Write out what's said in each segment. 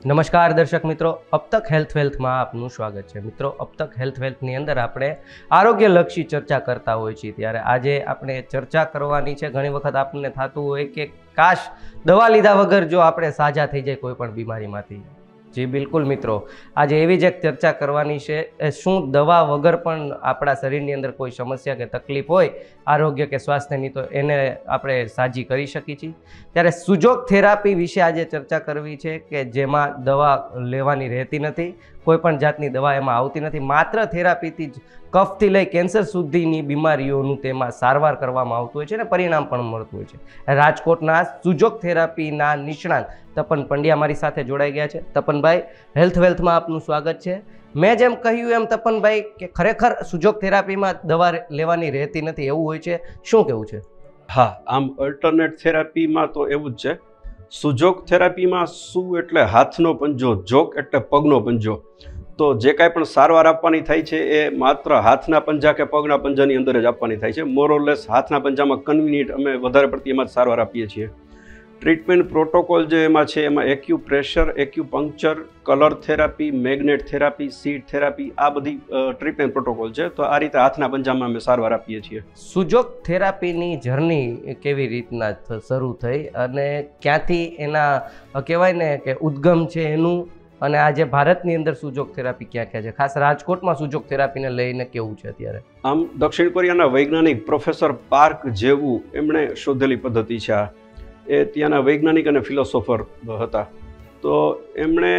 નમસ્કાર દર્શક મિત્રો, અબ તક હેલ્થ વેલ્થમાં આપનું સ્વાગત છે। મિત્રો, અબ તક હેલ્થ વેલ્થની અંદર આપણે આરોગ્યલક્ષી ચર્ચા કરતા હોઈએ છીએ, ત્યારે આજે આપણે ચર્ચા કરવાની છે। ઘણી વખત આપણને થતું હોય કે કાશ દવા લીધા વગર જો આપણે સાજા થઈ જાય કોઈ પણ બીમારીમાંથી। જી બિલકુલ મિત્રો, આજે એવી જ એક ચર્ચા કરવાની છે, શું દવા વગર પણ આપણા શરીરની અંદર કોઈ સમસ્યા કે તકલીફ હોય આરોગ્ય કે સ્વાસ્થ્યની, તો એને આપણે સાજી કરી શકીએ છીએ। ત્યારે સુજોગ થેરાપી વિશે આજે ચર્ચા કરવી છે કે જેમાં દવા લેવાની રહેતી નથી, કોઈ પણ જાતની દવા એમાં આવતી નથી, માત્ર થેરાપીથી જ કફથી લઈ કેન્સર સુધીની બીમારીઓનું તેમાં સારવાર કરવામાં આવતું હોય છે અને પરિણામ પણ મળતું હોય છે। રાજકોટના સુજોગ થેરાપીના નિષ્ણાત તપન પંડ્યા મારી સાથે જોડાઈ ગયા છે। તપનભાઈ, હેલ્થ વેલ્થમાં આપનું સ્વાગત છે। મેં જેમ કહ્યું એમ તપનભાઈ કે ખરેખર સુજોગ થેરાપીમાં દવા લેવાની રહેતી નથી એવું હોય છે, શું કેવું છે? હા, આમ અલ્ટરનેટ થેરાપીમાં તો એવું જ છે। સુજોગ થેરાપીમાં શું એટલે હાથનો પંજો, જોગ એટલે પગનો પંજો। તો જે કાંઈ પણ સારવાર આપવાની થાય છે એ માત્ર હાથના પંજા કે પગના પંજાની અંદર જ આપવાની થાય છે। મોરલેસ હાથના પંજામાં કન્વીનિયન્ટ અમે વધારે પડતી એમાં જ સારવાર આપીએ છીએ। ટ્રીટમેન્ટ પ્રોટોકોલ જે એમાં છે એમાં acupressure, acupuncture, colour therapy, magnet therapy, seed therapy, આ બધી ટ્રીટમેન્ટ પ્રોટોકોલ છે। તો આ રીતે હાથના પંજામાં અમે સારવાર આપીએ છીએ। સુજોગ થેરાપીની જર્ની કેવી રીતના શરૂ થઈ અને ક્યાંથી એના કહેવાય ને કે ઉદ્ગમ છે એનું, અને આજે ભારતની અંદર સુજોગ થેરાપી ક્યાં ક્યાં છે, ખાસ રાજકોટમાં સુજોગ થેરાપીને લઈને કેવું છે અત્યારે? આમ દક્ષિણ કોરિયાના વૈજ્ઞાનિક પ્રોફેસર પાર્ક જેવું એમણે શોધેલી પદ્ધતિ છે આ। એ ત્યાંના વૈજ્ઞાનિક અને ફિલોસોફર હતા। તો એમણે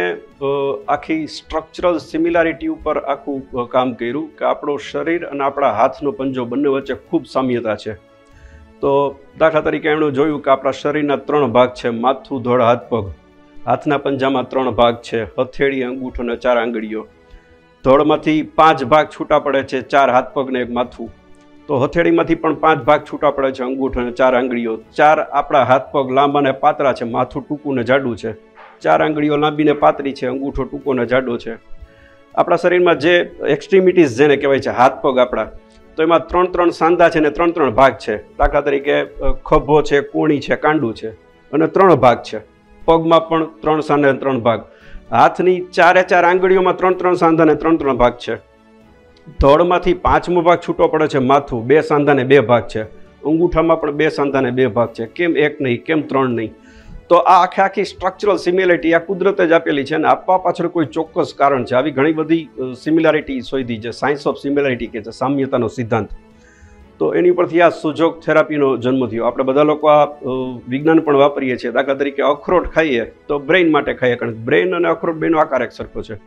આખી સ્ટ્રક્ચરલ સિમિલારિટી ઉપર આખું કામ કર્યું કે આપણું શરીર અને આપણા હાથનો પંજો બંને વચ્ચે ખૂબ સામ્યતા છે। તો દાખલા તરીકે એમણે જોયું કે આપણા શરીરના 3 ભાગ છે, માથું, ધડ, હાથ, પગ। હાથના પંજામાં 3 ભાગ છે, હથેળી, અંગૂઠો અને 4 આંગળીઓ। ધડમાંથી 5 ભાગ છૂટા પડે છે, 4 હાથ પગ ને 1 માથું। તો હથેળીમાંથી પણ 5 ભાગ છૂટા પડે છે, અંગૂઠો અને 4 આંગળીઓ। 4 આપણા હાથ પગ લાંબા ને પાતળા છે, માથું ટૂંકું ને જાડું છે। 4 આંગળીઓ લાંબી ને પાતળી છે, અંગૂઠો ટૂંકો ને જાડો છે। આપણા શરીરમાં જે એક્સ્ટ્રીમિટીઝ જેને કહેવાય છે, હાથ પગ આપણા, તો એમાં 3 સાંધા છે ને 3 ભાગ છે। દાખલા તરીકે ખભો છે, કોણી છે, કાંડું છે અને 3 ભાગ છે। પગમાં પણ 3 સાંધા ને 3 ભાગ। હાથની 4 આંગળીઓમાં 3 સાંધા ને 3 ભાગ છે। ધડમાંથી 5મો ભાગ છૂટો પડે છે, માથું, 2 સાંધા ને 2 ભાગ છે। અંગૂઠામાં પણ 2 સાંધા ને 2 ભાગ છે। કેમ 1 નહીં, કેમ 3 નહીં? તો આ આખી સ્ટ્રક્ચરલ સિમિલારિટી આ કુદરતે જ આપેલી છે અને આપવા પાછળ કોઈ ચોક્કસ કારણ છે। આવી ઘણી બધી સિમિલારિટી શોધી છે, સાયન્સ ઓફ સિમિલારિટી કે છે, સામ્યતાનો સિદ્ધાંત। તો એની ઉપરથી આ સુજોગ થેરાપીનો જન્મ થયો। આપણે બધા લોકો આ વિજ્ઞાન પણ વાપરીએ છીએ। દાખલા તરીકે અખરોટ ખાઈએ તો બ્રેઇન માટે ખાઈએ, કારણ બ્રેઇન અને અખરોટ બેનો આકાર એક સરખો છે।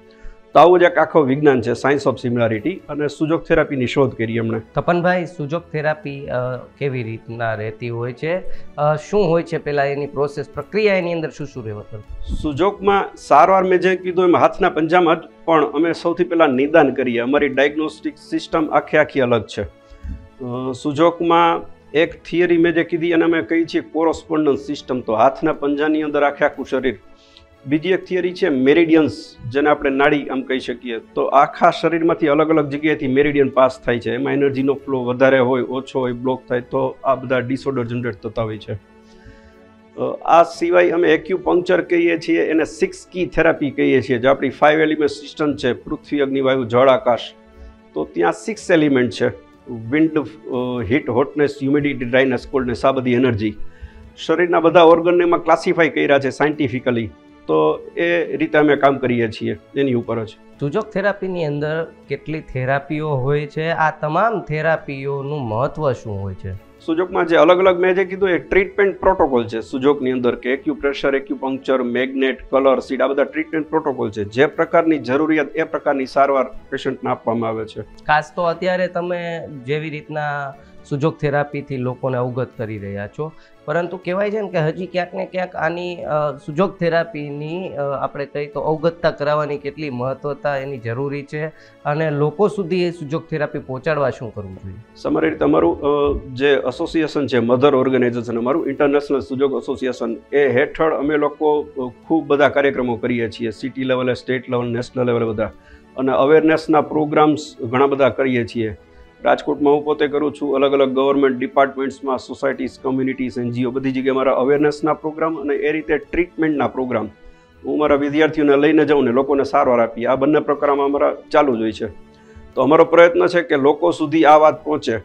તો આવું જ એક આખો વિજ્ઞાન છે, સાયન્સ ઓફ સિમિલારિટી, અને સુજોગ થેરાપીની શોધ કરી એમણે। તપનભાઈ, સુજોગ થેરાપી કેવી રીતના રહેતી હોય છે, શું હોય છે પહેલાં એની પ્રોસેસ, પ્રક્રિયા એની અંદર શું રહેતું? સુજોગમાં સારવાર મેં જે કીધું એમ હાથના પંજામાં જ, પણ અમે સૌથી પહેલાં નિદાન કરીએ। અમારી ડાયગ્નોસ્ટિક સિસ્ટમ આખી અલગ છે। સુજોગમાં એક થિયરી મેં જે કીધી અને અમે કહીએ છીએ કોરોસ્પોન્ડન્સ સિસ્ટમ, તો હાથના પંજાની અંદર આખું શરીર। બીજી એક થિયરી છે મેરિડિયન્સ, જેને આપણે નાડી આમ કહી શકીએ। તો આખા શરીરમાંથી અલગ અલગ જગ્યાએથી મેરિડિયન પાસ થાય છે, એમાં એનર્જીનો ફ્લો વધારે હોય, ઓછો હોય, બ્લોક થાય, તો આ બધા ડિસઓર્ડર જનરેટ થતા હોય છે। આ સિવાય અમે એક્યુપંક્ચર કહીએ છીએ, એને 6 કી થેરાપી કહીએ છીએ। જે આપણી 5 એલિમેન્ટ સિસ્ટમ છે, પૃથ્વી, અગ્નિ, વાયુ, જળ, આકાશ, તો ત્યાં 6 એલિમેન્ટ છે। Wind, heat, hotness, humidity, dryness, કોલ્ડનેસ, આ બધી એનર્જી શરીરના બધા ઓર્ગનને એમાં ક્લાસિફાઈ કર્યા છે સાયન્ટિફિકલી। તો એ રીતે અમે કામ કરીએ છીએ એની ઉપર જ। સુજોગ થેરાપીની અંદર કેટલી થેરાપીઓ હોય છે? આ તમામ થેરાપીઓનું મહત્વ શું હોય છે? સુજોગમાં જે અલગ અલગ મેં જે કીધું એ ટ્રીટમેન્ટ પ્રોટોકોલ છે સુજોગની અંદર, કે acupressure, acupuncture, magnet, colour, seed, આ બધા ટ્રીટમેન્ટ પ્રોટોકોલ છે। જે પ્રકારની જરૂરિયાત એ પ્રકારની સારવાર પેશન્ટને આપવામાં આવે છે। ખાસ તો અત્યારે તમે જેવી રીતના સુજોગ થેરાપીથી લોકોને અવગત કરી રહ્યા છો, પરંતુ કહેવાય છે ને કે હજી ક્યાંક ને ક્યાંક આની સુજોગ થેરાપીની આપણે કહીએ તો અવગતતા કરાવવાની કેટલી મહત્વતા એની જરૂરી છે, અને લોકો સુધી એ સુજોગ થેરાપી પહોંચાડવા શું કરવું જોઈએ? તમારી રીતે અમારું જે એસોસિએશન છે, મધર ઓર્ગેનાઇઝેશન, અમારું ઇન્ટરનેશનલ સુજોગ એસોસિએશન, એ હેઠળ અમે લોકો ખૂબ બધા કાર્યક્રમો કરીએ છીએ। સિટી લેવલે, સ્ટેટ લેવલ, નેશનલ લેવલે બધા, અને અવેરનેસના પ્રોગ્રામ્સ ઘણા બધા કરીએ છીએ। રાજકોટમાં હું પોતે કરું છું, અલગ અલગ ગવર્મેન્ટ ડિપાર્ટમેન્ટ્સમાં, સોસાયટીઝ, કમ્યુનિટીઝ, NGO, બધી જગ્યાએ મારા અવેરનેસના પ્રોગ્રામ અને એ રીતે ટ્રીટમેન્ટના પ્રોગ્રામ હું મારા વિદ્યાર્થીઓને લઈને જાઉં ને લોકોને સારવાર આપીએ. આ બંને પ્રકારમાં અમારા ચાલુ જ હોય છે. તો અમારો પ્રયત્ન છે કે લોકો સુધી આ વાત પહોંચે,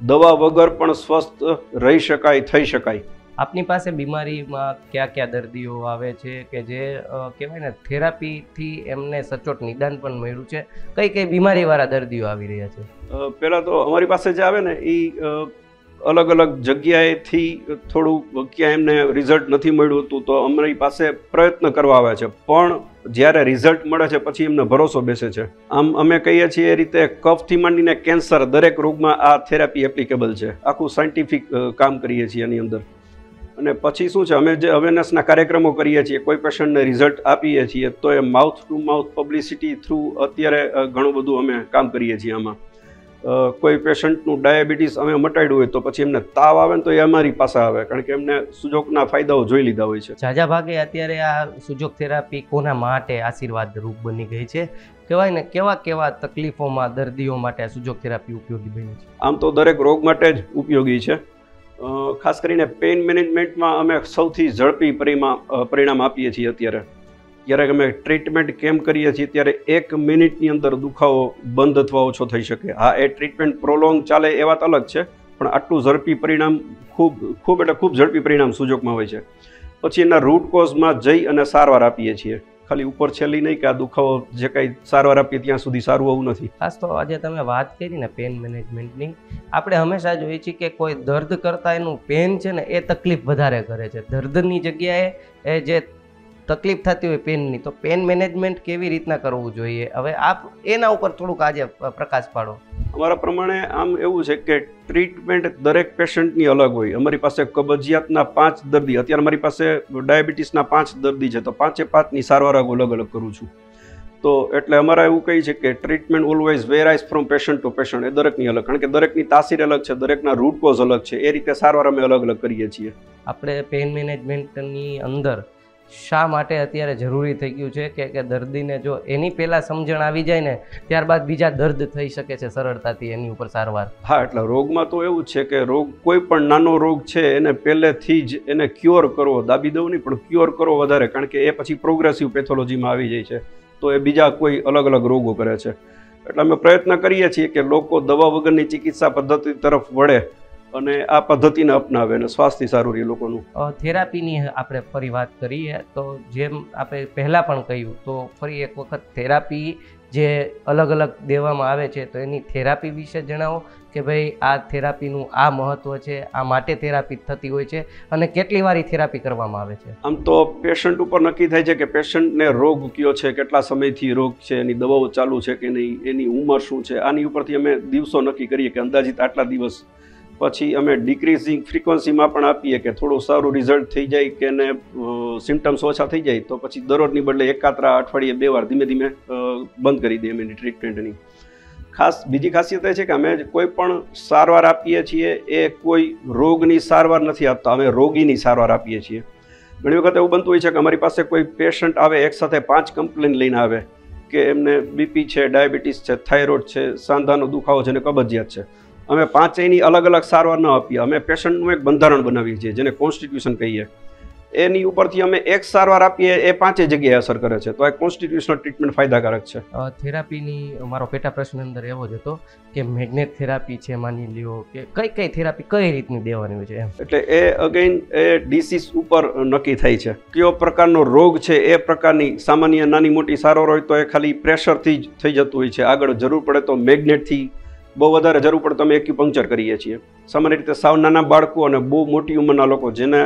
દવા વગર પણ સ્વસ્થ રહી શકાય, થઈ શકાય. આપની પાસે બીમારીમાં કયા કયા દર્દીઓ આવે છે કે જે કહેવાય ને થેરાપીથી એમને સચોટ નિદાન પણ મળ્યું છે? કઈ કઈ બીમારીવાળા દર્દીઓ આવી રહ્યા છે? પહેલાં તો અમારી પાસે જે આવે ને એ અલગ અલગ જગ્યાએથી થોડું ક્યાં એમને રિઝલ્ટ નથી મળ્યું હતું તો અમારી પાસે પ્રયત્ન કરવા આવે છે, પણ જ્યારે રિઝલ્ટ મળે છે પછી એમને ભરોસો બેસે છે. આમ અમે કહીએ છીએ એ રીતે કફથી માંડીને કેન્સર દરેક રોગમાં આ થેરાપી એપ્લિકેબલ છે. આખું સાયન્ટિફિક કામ કરીએ છીએ એની અંદર. અને પછી શું છે, અમે જે અવેરનેસના કાર્યક્રમો કરીએ છીએ, કોઈ પેશન્ટને રિઝલ્ટ આપીએ છીએ તો એ mouth to mouth publicity through અત્યારે ઘણું બધું અમે કામ કરીએ છીએ. આમાં કોઈ પેશન્ટનું ડાયાબિટીસ અમે મટાડ્યું હોય તો પછી એમને તાવ આવે ને તો એ અમારી પાસે આવે, કારણ કે એમને સુજોગના ફાયદાઓ જોઈ લીધા હોય છે. ઝાઝા ભાગે અત્યારે આ સુજોગ થેરાપી કોના માટે આશીર્વાદ રૂપ બની ગઈ છે? કહેવાય ને કેવા કેવા તકલીફોમાં દર્દીઓ માટે આ સુજોગ થેરાપી ઉપયોગી બની છે? આમ તો દરેક રોગ માટે જ ઉપયોગી છે. ખાસ કરીને પેઇન મેનેજમેન્ટમાં અમે સૌથી ઝડપી પરિણામ આપીએ છીએ. જ્યારે અમે ટ્રીટમેન્ટ કેમ કરીએ છીએ ત્યારે 1 મિનિટની અંદર દુખાવો બંધ અથવા ઓછો થઈ શકે. હા, એ ટ્રીટમેન્ટ પ્રોલોંગ ચાલે એ વાત અલગ છે, પણ આટલું ઝડપી પરિણામ ખૂબ ઝડપી પરિણામ સુજોગમાં હોય છે. પછી એના રૂટ કોઝમાં જઈ અને સારવાર આપીએ છીએ. ખાલી ઉપર છેલ્લી નહીં કે આ દુખાવો જે કાંઈ સારવાર આપીએ ત્યાં સુધી સારું હોવું નથી. ખાસ તો આજે તમે વાત કરી ને પેન મેનેજમેન્ટની, આપણે હંમેશા જોઈએ છીએ કે કોઈ દર્દ કરતાં એનું પેન છે ને એ તકલીફ વધારે કરે છે. દર્દની જગ્યાએ એ જે તકલીફ થતી હોય પેનની, તો પેન મેનેજમેન્ટ કેવી રીતના કરવું જોઈએ? હવે આપ એના ઉપર થોડુંક આજે પ્રકાશ પાડો. અમારા પ્રમાણે આમ એવું છે કે ટ્રીટમેન્ટ દરેક પેશન્ટની અલગ હોય. અમારી પાસે કબજિયાતના 5 દર્દી, અત્યારે મારી પાસે ડાયાબિટીસના 5 દર્દી છે, તો 5-5ની સારવાર અલગ અલગ કરું છું. તો એટલે અમારા એવું કહી છે કે treatment always varies from patient to patient. એ દરેકની અલગ, કારણ કે દરેકની તાસીર અલગ છે, દરેકના રૂટ કોઝ અલગ છે. એ રીતે સારવાર અમે અલગ અલગ કરીએ છીએ. આપણે પેન મેનેજમેન્ટની અંદર શા માટે અત્યારે જરૂરી થઈ ગયું છે કે દર્દીને જો એની પહેલાં સમજણ આવી જાય ને ત્યારબાદ બીજા દર્દ થઈ શકે છે સરળતાથી એની ઉપર સારવાર? હા, એટલે રોગમાં તો એવું જ છે કે કોઈ પણ નાનો રોગ છે એને પહેલેથી જ એને ક્યોર કરવો, દાબી દઉં નહીં પણ ક્યોર કરવો વધારે, કારણ કે એ પછી પ્રોગ્રેસિવ પેથોલોજીમાં આવી જાય છે, તો એ બીજા કોઈ અલગ અલગ રોગો કરે છે. એટલે અમે પ્રયત્ન કરીએ છીએ કે લોકો દવા વગરની ચિકિત્સા પદ્ધતિ તરફ વળે અને આ પદ્ધતિને અપનાવે અને સ્વાસ્થ્ય સારું રહે લોકોનું. થેરાપીની આપણે ફરી વાત કરીએ તો જેમ આપણે પહેલાં પણ કહ્યું તો ફરી એક વખત થેરાપી જે અલગ અલગ દેવામાં આવે છે તો એની થેરાપી વિશે જણાવો કે ભાઈ આ થેરાપીનું આ મહત્ત્વ છે, આ માટે થેરાપી થતી હોય છે અને કેટલી વારી થેરાપી કરવામાં આવે છે? આમ તો પેશન્ટ ઉપર નક્કી થાય છે કે પેશન્ટને રોગ કયો છે, કેટલા સમયથી રોગ છે, એની દવાઓ ચાલુ છે કે નહીં, એની ઉંમર શું છે, આની ઉપરથી અમે દિવસો નક્કી કરીએ કે અંદાજિત આટલા દિવસ. પછી અમે ડિક્રીઝિંગ ફ્રીક્વન્સીમાં પણ આપીએ કે થોડું સારું રિઝલ્ટ થઈ જાય કે એને સિમ્ટમ્સ ઓછા થઈ જાય તો પછી દરરોજની બદલે એકાત્રા અઠવાડિયે 2 વાર ધીમે ધીમે બંધ કરી દઈએ એની ટ્રીટમેન્ટની. ખાસ બીજી ખાસિયત એ છે કે અમે કોઈ પણ સારવાર આપીએ છીએ એ કોઈ રોગની સારવાર નથી આપતા, અમે રોગીની સારવાર આપીએ છીએ. ઘણી વખત એવું બનતું હોય છે કે અમારી પાસે કોઈ પેશન્ટ આવે એકસાથે 5 કમ્પ્લેન લઈને આવે કે એમને બીપી છે, ડાયાબિટીસ છે, થાઇરોઇડ છે, સાંધાનો દુખાવો છે અને કબજિયાત છે. અમે 5એયની અલગ અલગ સારવાર ન આપીએ. અમે પેશન્ટનું એક બંધારણ બનાવીએ છીએ જેને કોન્સ્ટિટ્યુશન કહીએ. એની ઉપરથી અમે એક સારવાર આપીએ એ 5 જગ્યાએ અસર કરે છે, તો આ કોન્સ્ટિટ્યુશનલ ટ્રીટમેન્ટ ફાયદાકારક છે. થેરાપીની મારો પેટા પ્રશ્ન અંદર એવો જ હતો કે મેગ્નેટ થેરાપી છે માની લ્યો કે કઈ થેરાપી કઈ રીતની દેવાની હોય છે? એટલે એ અગેન એ ડિસીઝ ઉપર નક્કી થાય છે. કયો પ્રકારનો રોગ છે એ પ્રકારની સામાન્ય નાની મોટી સારવાર હોય તો એ ખાલી પ્રેશરથી જ થઈ જતું હોય છે. આગળ જરૂર પડે તો મેગ્નેટથી, બહુ વધારે જરૂર પડે તો અમે એક્યુપંક્ચર કરીએ છીએ. સામાન્ય રીતે સાવ નાના બાળકો અને બહુ મોટી ઉંમરના લોકો જેને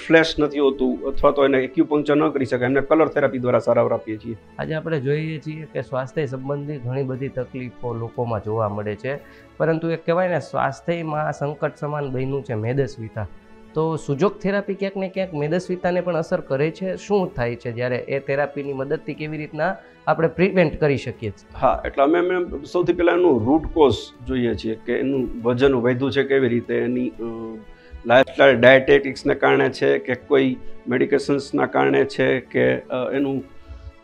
ફ્લેશ નથી હોતું અથવા તો એને એક્યુપંક્ચર ન કરી શકાય એમને કલર થેરાપી દ્વારા સારવાર આપીએ છીએ. આજે આપણે જોઈએ છીએ કે સ્વાસ્થ્ય સંબંધી ઘણી બધી તકલીફો લોકોમાં જોવા મળે છે, પરંતુ એક કહેવાય ને સ્વાસ્થ્યમાં સંકટ સમાન બન્યું છે મેદસ્વીતા. તો સુજોગ થેરાપી ક્યાંક ને ક્યાંક મેદસ્વીતાને પણ અસર કરે છે? શું થાય છે જ્યારે એ થેરાપીની મદદથી કેવી રીતના આપણે પ્રિવેન્ટ કરી શકીએ છીએ? હા, એટલે અમે સૌથી પહેલાં એનું રૂટ કોઝ જોઈએ છીએ કે એનું વજન વધ્યું છે કેવી રીતે, એની લાઇફસ્ટાઇલ ડાયટેટિક્સને કારણે છે કે કોઈ મેડિકેશન્સના કારણે છે કે એનું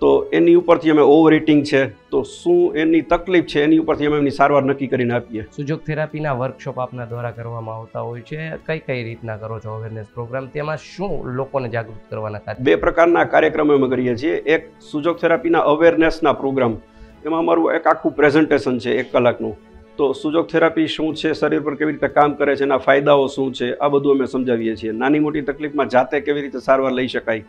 તો એની ઉપરથી અમે ઓવર ઇટિંગ છે તો શું એની તકલીફ છે એની ઉપરથી અમે એમની સારવાર નક્કી કરીને આપીએ. સુજોગ થેરાપીના વર્કશોપ આપના દ્વારા કરવામાં આવતા હોય છે, કઈ રીતના કરો છો અવેરનેસ પ્રોગ્રામ, તેમાં શું લોકોને જાગૃત કરવાના કાર્ય? 2 પ્રકારના કાર્યક્રમો અમે કરીએ છીએ. એક સુજોગ થેરાપીના અવેરનેસના પ્રોગ્રામ, એમાં અમારું એક આખું પ્રેઝન્ટેશન છે 1 કલાકનું. તો સુજોગ થેરાપી શું છે, શરીર પર કેવી રીતે કામ કરે છે, એના ફાયદાઓ શું છે, આ બધું અમે સમજાવીએ છીએ. નાની મોટી તકલીફમાં જાતે કેવી રીતે સારવાર લઈ શકાય,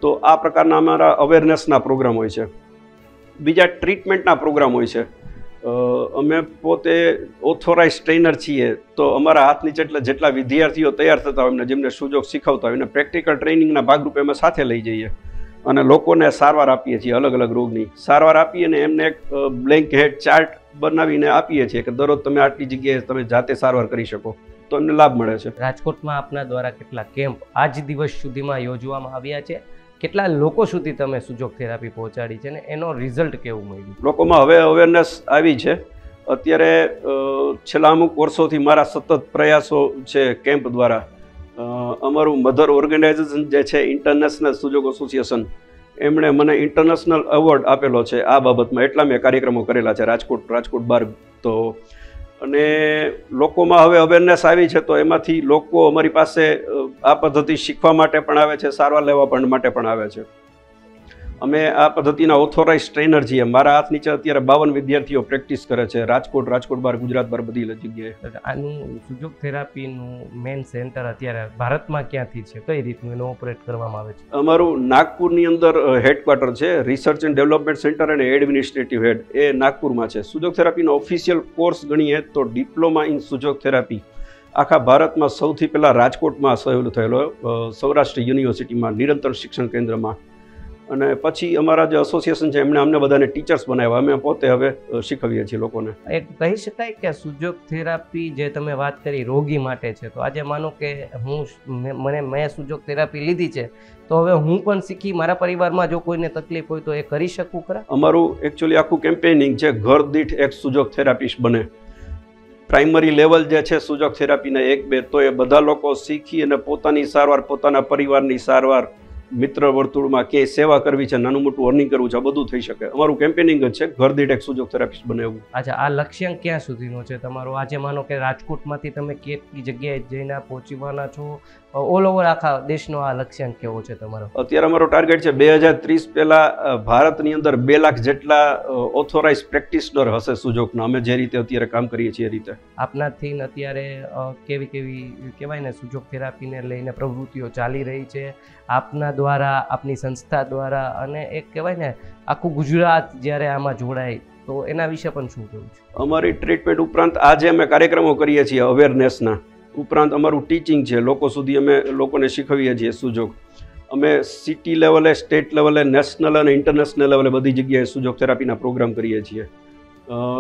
તો આ પ્રકારના અમારા અવેરનેસના પ્રોગ્રામ હોય છે. બીજા ટ્રીટમેન્ટના પ્રોગ્રામ હોય છે. અમે પોતે ઓથોરાઇઝ ટ્રેનર છીએ, તો અમારા હાથ નીચે જેટલા વિદ્યાર્થીઓ તૈયાર થતા હોય એમને જેમને સુજોગ શીખવતા હોય એને પ્રેક્ટિકલ ટ્રેનિંગના ભાગરૂપે અમે સાથે લઈ જઈએ અને લોકોને સારવાર આપીએ છીએ. અલગ અલગ રોગની સારવાર આપીએ અને એમને એક બ્લેન્ક હેડ ચાર્ટ બનાવીને આપીએ છીએ કે દરરોજ તમે આટલી જગ્યાએ તમે જાતે સારવાર કરી શકો, તો એમને લાભ મળે છે. રાજકોટમાં આપના દ્વારા કેટલા કેમ્પ આજ દિવસ સુધીમાં યોજવામાં આવ્યા છે? કેટલા લોકો સુધી તમે સુજોગ થેરાપી પહોંચાડી છે ને એનો રિઝલ્ટ કેવું મળ્યું? લોકોમાં હવે અવેરનેસ આવી છે. અત્યારે છેલ્લા અમુક વર્ષોથી મારા સતત પ્રયાસો છે કેમ્પ દ્વારા. અમારું મધર ઓર્ગેનાઇઝેશન જે છે ઇન્ટરનેશનલ સુજોગ એસોસિએશન, એમણે મને ઇન્ટરનેશનલ એવોર્ડ આપેલો છે આ બાબતમાં. એટલા મેં કાર્યક્રમો કરેલા છે રાજકોટ બહાર. તો અને લોકોમાં હવે અવેરનેસ આવી છે, તો એમાંથી લોકો અમારી પાસે આ પદ્ધતિ શીખવા માટે પણ આવે છે, સારવાર લેવા માટે પણ આવે છે. અમે આ પદ્ધતિના ઓથોરાઇઝ ટ્રેનર છીએ. મારા હાથ નીચે અત્યારે 52 વિદ્યાર્થીઓ પ્રેક્ટિસ કરે છે રાજકોટ બહાર, ગુજરાત બહાર, બધી જગ્યાએ. આનું સુજોગ થેરાપીનું મેઇન સેન્ટર અત્યારે ભારતમાં ક્યાંથી છે, કઈ રીતનું એનો ઓપરેટ કરવામાં આવે છે? અમારું નાગપુરની અંદર હેડક્વાર્ટર છે. રિસર્ચ એન્ડ ડેવલપમેન્ટ સેન્ટર અને એડમિનિસ્ટ્રેટિવ હેડ એ નાગપુરમાં છે. સુજોગ થેરાપીનો ઓફિશિયલ કોર્સ ગણીએ તો ડિપ્લોમા ઇન સુજોગ થેરાપી આખા ભારતમાં સૌથી પહેલાં રાજકોટમાં થયેલો સૌરાષ્ટ્ર યુનિવર્સિટીમાં નિરંતર શિક્ષણ કેન્દ્રમાં. અને પછી અમારા જે એસોસિએશન છે એમણે અમને બધાને ટીચર્સ બનાવ્યા. અમે પોતે હવે શીખવીએ છીએ લોકોને. એક કહી શકાય કે સુજોગ થેરાપી જે તમે વાત કરી રોગી માટે છે, તો આજે માનો કે મેં સુજોગ થેરાપી લીધી છે, તો હવે હું પણ શીખી મારા પરિવારમાં જો કોઈને તકલીફ હોય તો એ કરી શકું ખરા? અમારું એકચ્યુઅલી આખું કેમ્પેનિંગ છે ઘર દીઠ એક સુજોગ થેરાપિસ્ટ બને. પ્રાઇમરી લેવલ જે છે સુજોગ થેરાપીના 1-2, તો એ બધા લોકો શીખી અને પોતાની સારવાર, પોતાના પરિવારની સારવાર, મિત્ર વર્તુળમાં કે સેવા કરવી છે, નાનું મોટું અર્નિંગ કરવું છે, આ બધું થઈ શકે. અમારું કેમ્પેનિંગ જ છે ઘર દીઠ એક સુજોગ થેરાપિસ્ટ બને એવું. અચ્છા, આ લક્ષ્યાંક ક્યાં સુધીનો છે તમારો? આજે માનો કે રાજકોટમાંથી તમે કેટલી જગ્યાએ જઈને પહોંચવાના છો? ઓલ ઓવર આખા દેશનો આ લક્ષ્યાંક કેવો છે તમારો? અત્યારે અમારો ટાર્ગેટ છે 2030 પહેલા ભારતની અંદર 2 લાખ જેટલા ઓથોરાઇઝ પ્રેક્ટિશનર હશે સુજોગના. અમે જે રીતે અત્યારે કામ કરીએ છીએ એ રીતે. આપનાથી અત્યારે કેવી કહેવાય ને સુજોગ થેરાપીને લઈને પ્રવૃત્તિઓ ચાલી રહી છે આપના દ્વારા, આપની સંસ્થા દ્વારા, અને એક કહેવાય ને આખું ગુજરાત જ્યારે આમાં જોડાય, તો એના વિશે પણ શું કહેવું છે? અમારી ટ્રીટમેન્ટ ઉપરાંત આજે અમે કાર્યક્રમો કરીએ છીએ અવેરનેસના ઉપરાંત અમારું ટીચિંગ છે. લોકો સુધી અમે લોકોને શીખવીએ છીએ સુજોગ. અમે સિટી લેવલે, સ્ટેટ લેવલે, નેશનલ અને ઇન્ટરનેશનલ લેવલે બધી જગ્યાએ સુજોગ થેરાપીના પ્રોગ્રામ કરીએ છીએ.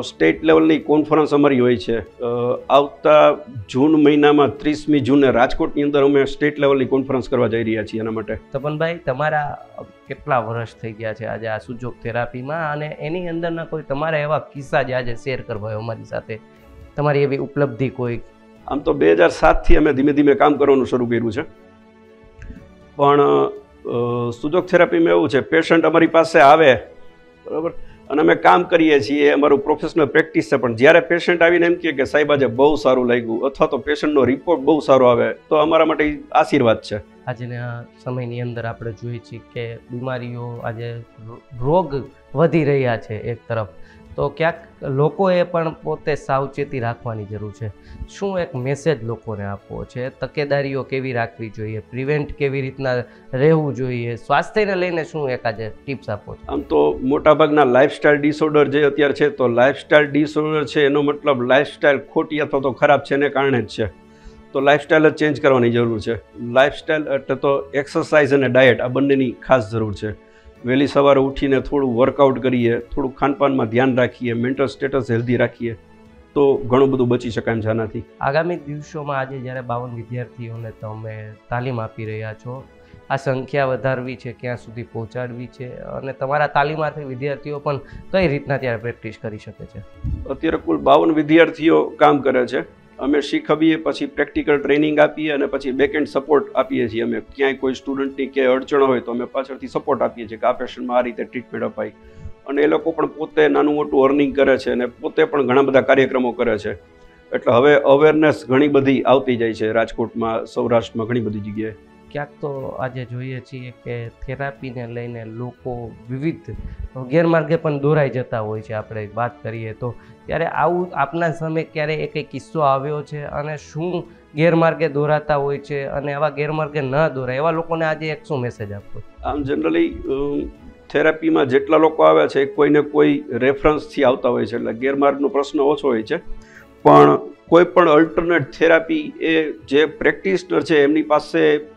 સ્ટેટ લેવલની કોન્ફરન્સ અમારી હોય છે. આવતા જૂન મહિનામાં 30મી જૂને રાજકોટની અંદર અમે સ્ટેટ લેવલની કોન્ફરન્સ કરવા જઈ રહ્યા છીએ. એના માટે તપનભાઈ, તમારા કેટલા વર્ષ થઈ ગયા છે આજે આ સુજોગ થેરાપીમાં, અને એની અંદરના કોઈ તમારા એવા કિસ્સા જે આજે શેર કરવા અમારી સાથે, તમારી એવી ઉપલબ્ધિ કોઈ? આમ તો 2007થી અમે ધીમે ધીમે કામ કરવાનું શરૂ કર્યું છે, પણ સુજોગ થેરાપીમાં એવું છે, પેશન્ટ અમારી પાસે આવે, બરાબર, અને અમે કામ કરીએ છીએ, અમારું પ્રોફેશનલ પ્રેક્ટિસ છે, પણ જ્યારે પેશન્ટ આવીને એમ કહે કે સાહેબ આજે બહુ સારું લાગ્યું, અથવા તો પેશન્ટનો રિપોર્ટ બહુ સારો આવે, તો અમારા માટે આશીર્વાદ છે. આજના સમયની અંદર આપણે જોઈએ છીએ કે બીમારીઓ, આજે રોગ વધી રહ્યા છે એક તરફ, તો ક્યાંક લોકોએ પણ પોતે સાવચેતી રાખવાની જરૂર છે. શું એક મેસેજ લોકોને આપવો છે? તકેદારીઓ કેવી રાખવી જોઈએ? પ્રિવેન્ટ કેવી રીતના રહેવું જોઈએ? સ્વાસ્થ્યને લઈને શું એક આજે ટિપ્સ આપો છો? આમ તો મોટાભાગના લાઇફસ્ટાઇલ ડિસઓર્ડર જે અત્યારે છે, તો લાઇફસ્ટાઇલ ડિસઓર્ડર છે એનો મતલબ લાઇફસ્ટાઇલ ખોટી અથવા તો ખરાબ છે એને કારણે જ છે. તો લાઇફસ્ટાઇલ જ ચેન્જ કરવાની જરૂર છે. લાઇફસ્ટાઇલ એટલે તો એક્સરસાઇઝ અને ડાયટ, આ બંનેની ખાસ જરૂર છે. વહેલી સવારે ઉઠીને થોડું વર્કઆઉટ કરીએ, થોડું ખાનપાનમાં ધ્યાન રાખીએ, મેન્ટલ સ્ટેટસ હેલ્ધી રાખીએ, તો ઘણું બધું બચી શકાય એમ છે આનાથી. આગામી દિવસોમાં આજે જ્યારે 52 વિદ્યાર્થીઓને તમે તાલીમ આપી રહ્યા છો, આ સંખ્યા વધારવી છે, ક્યાં સુધી પહોંચાડવી છે, અને તમારા તાલીમાર્થી વિદ્યાર્થીઓ પણ કઈ રીતના ત્યારે પ્રેક્ટિસ કરી શકે છે? અત્યારે કુલ 52 વિદ્યાર્થીઓ કામ કરે છે. અમે શીખવીએ, પછી પ્રેક્ટિકલ ટ્રેનિંગ આપીએ અને પછી બેકએન્ડ સપોર્ટ આપીએ છીએ. અમે ક્યાંય કોઈ સ્ટુડન્ટની કે અડચણ હોય તો અમે પાછળથી સપોર્ટ આપીએ છીએ કે આ પેશન્ટમાં આ રીતે ટ્રીટમેન્ટ અપાય. અને એ લોકો પણ પોતે નાનું મોટું અર્નિંગ કરે છે અને પોતે પણ ઘણા બધા કાર્યક્રમો કરે છે. એટલે હવે અવેરનેસ ઘણી બધી આવતી જાય છે રાજકોટમાં, સૌરાષ્ટ્રમાં, ઘણી બધી જગ્યાએ. ક્યાંક તો આજે જોઈએ છીએ કે થેરાપીને લઈને લોકો વિવિધ ગેરમાર્ગે પણ દોરાઈ જતા હોય છે. આપણે વાત કરીએ તો ત્યારે આવું આપના સામે ક્યારે એક કિસ્સો આવ્યો છે અને શું ગેરમાર્ગે દોરાતા હોય છે અને આવા ગેરમાર્ગે ન દોરાય એવા લોકોને આજે એક શું મેસેજ આપવો? આમ જનરલી થેરાપીમાં જેટલા લોકો આવે છે કોઈને કોઈ રેફરન્સથી આવતા હોય છે, એટલે ગેરમાર્ગનો પ્રશ્ન ઓછો હોય છે. પણ કોઈ પણ અલ્ટરનેટ થેરાપી એ જે પ્રેક્ટિશનર છે એમની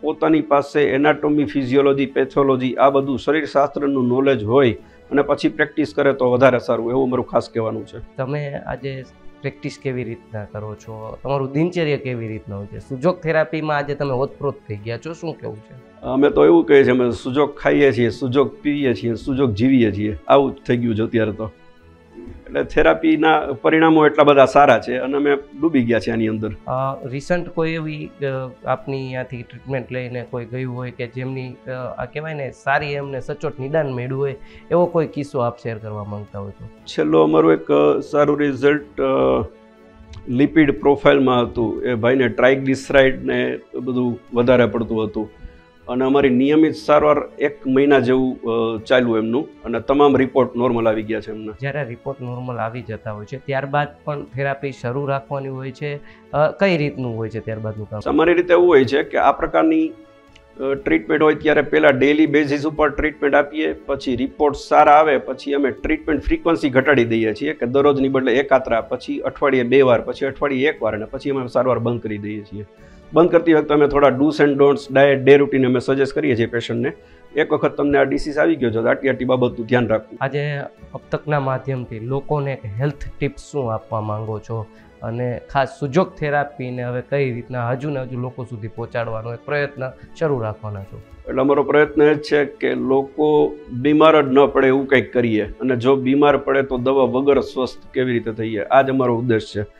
પોતાની પાસે એનાટોમી, ફિઝિયોલોજી, પેથોલોજી આ બધું શરીરશાસ્ત્રનું નોલેજ હોય અને પછી પ્રેક્ટિસ કરે તો વધારે સારું, એવું મારું ખાસ કહેવાનું છે. તમે આજે પ્રેક્ટિસ કેવી રીતના કરો છો? તમારું દિનચર્યા કેવી રીતના હોય છે? સુજોગ થેરાપીમાં આજે તમે ઓતપ્રોત થઈ ગયા છો, શું કેવું છે? અમે તો એવું કહીએ છીએ, અમે સુજોગ ખાઈએ છીએ, સુજોગ પીએ છીએ, સુજોગ જીવીએ છીએ, આવું જ થઈ ગયું છે અત્યારે તો. એટલે થેરાપીના પરિણામો એટલા બધા સારા છે અને અમે ડૂબી ગયા છે આની અંદર. રિસન્ટ કોઈ એવી આપની ત્યાંથી ટ્રીટમેન્ટ લઈને કોઈ ગયું હોય કે જેમની આ કહેવાય ને સારી એમને સચોટ નિદાન મળ્યું હોય, એવો કોઈ કિસ્સો આપ શેર કરવા માંગતા હોય તો? છેલ્લો અમારું એક સારું રિઝલ્ટ લિપિડ પ્રોફાઇલમાં હતું. એ ભાઈને ટ્રાઇગ્લિસરાઇડ ને બધું વધારે પડતું હતું અને અમારી નિયમિત સારવાર 1 મહિના જેવું ચાલ્યું એમનું અને તમામ રિપોર્ટ નોર્મલ આવી ગયા છે એમના. જ્યારે રિપોર્ટ નોર્મલ આવી જતા હોય છે ત્યારબાદ પણ થેરાપી શરૂ રાખવાની હોય છે, કઈ રીતનું હોય છે ત્યારબાદનું કામ? અમારી રીતે એવું હોય છે કે આ પ્રકારની ટ્રીટમેન્ટ હોય ત્યારે પહેલાં ડેઇલી બેઝિસ ઉપર ટ્રીટમેન્ટ આપીએ, પછી રિપોર્ટ સારા આવે પછી અમે ટ્રીટમેન્ટ ફ્રીક્વન્સી ઘટાડી દઈએ છીએ કે દરરોજની બદલે એકાત્રા, પછી અઠવાડિયે 2 વાર, પછી અઠવાડિયે 1 વાર અને પછી અમે સારવાર બંધ કરી દઈએ છીએ. બંધ કરતી વખતે અમે થોડા dos and don'ts, diet, day routine અમે સજેસ્ટ કરીએ છીએ પેશન્ટને. એક વખત તમને આ ડિસીઝ આવી ગયો છે તો આટલી બાબતનું ધ્યાન રાખવું. આજે અબતકના માધ્યમથી લોકોને હેલ્થ ટિપ્સ શું આપવા માંગો છો અને ખાસ સુજોગ થેરાપીને હવે કઈ રીતના હજુ ને હજુ લોકો સુધી પહોંચાડવાનો એક પ્રયત્ન શરૂ રાખવાના છો? એટલે અમારો પ્રયત્ન એ જ છે કે લોકો બીમાર જ ન પડે એવું કંઈક કરીએ અને જો બીમાર પડે તો દવા વગર સ્વસ્થ કેવી રીતે થઈએ, આ જ અમારો ઉદ્દેશ છે.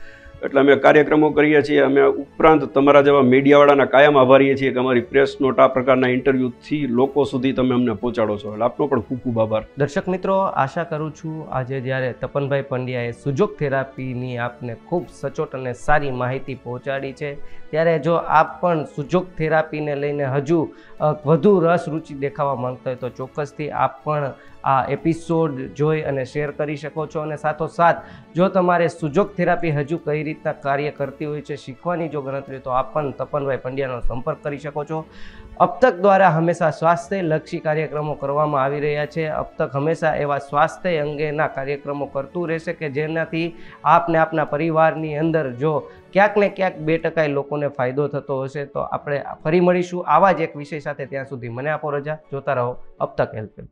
એટલે અમે કાર્યક્રમો કરીએ છીએ. અમે ઉપરાંત તમારા જેવા મીડિયાવાળાના કાયમ આભારીએ છીએ કે અમારી પ્રેસ નોટ આ પ્રકારના ઇન્ટરવ્યૂથી લોકો સુધી તમે અમને પહોંચાડો છો. એટલે આપનો પણ ખૂબ ખૂબ આભાર. દર્શક મિત્રો, આશા કરું છું આજે જ્યારે તપનભાઈ પંડ્યાએ સુજોગ થેરાપીની આપને ખૂબ સચોટ અને સારી માહિતી પહોંચાડી છે, ત્યારે જો આપ પણ સુજોગ થેરાપીને લઈને હજુ વધુ રસ રુચિ દેખાવા માંગતા હોય તો ચોક્કસથી આપ પણ આ એપિસોડ જોઈ અને શેર કરી શકો છો. અને સાથોસાથ જો તમારે સુજોગ થેરાપી હજુ કઈ રીતના કાર્ય કરતી હોય છે શીખવાની જો ગણતરી તો આપ પણ તપનભાઈ પંડ્યાનો સંપર્ક કરી શકો છો. અબતક દ્વારા હંમેશા સ્વાસ્થ્યલક્ષી કાર્યક્રમો કરવામાં આવી રહ્યા છે. અબતક હંમેશા એવા સ્વાસ્થ્ય અંગેના કાર્યક્રમો કરતું રહેશે કે જેનાથી આપને આપના પરિવારની અંદર જો ક્યાંક ને ક્યાંક 2% લોકોને ફાયદો થતો હશે તો આપણે ફરી મળીશું આવા જ એક વિષય સાથે. ત્યાં સુધી મને આપો રજા. જોતા રહો અબતક હેલ્થ.